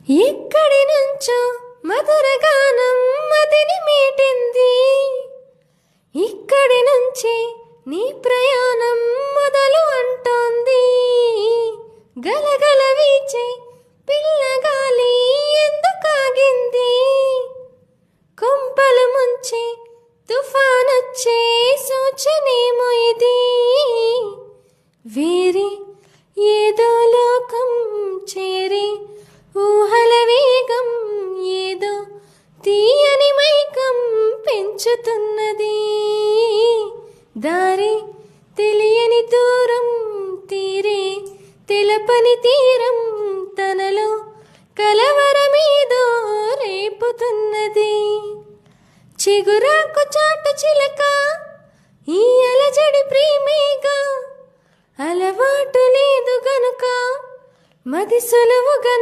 ఎక్కడి నుంచో మధుర గానం మదిని మీటింది. ఇక్కడి నుంచి నీ ప్రయాణం మొదలు అంటోంది. గలగల వీచే పిల్లగాలి ఎందుకాగింది? కొంపలు ముంచే తుఫానొచ్చే సూచనేమో ఇది. వేరే ఏదో లోకం చేరి ఊహల వేగం ఏదో తీయని మైకం పెంచుతున్నది. దారి తెలియని దూరం తీరే తెలపని తీరం తనలో కలవరమేదో రేపుతున్నది. చిగురాకు చాటు చిలక ఈ అలజడి ప్రేమేగా, అలవాటు లేదు గనుక మది సులువుగా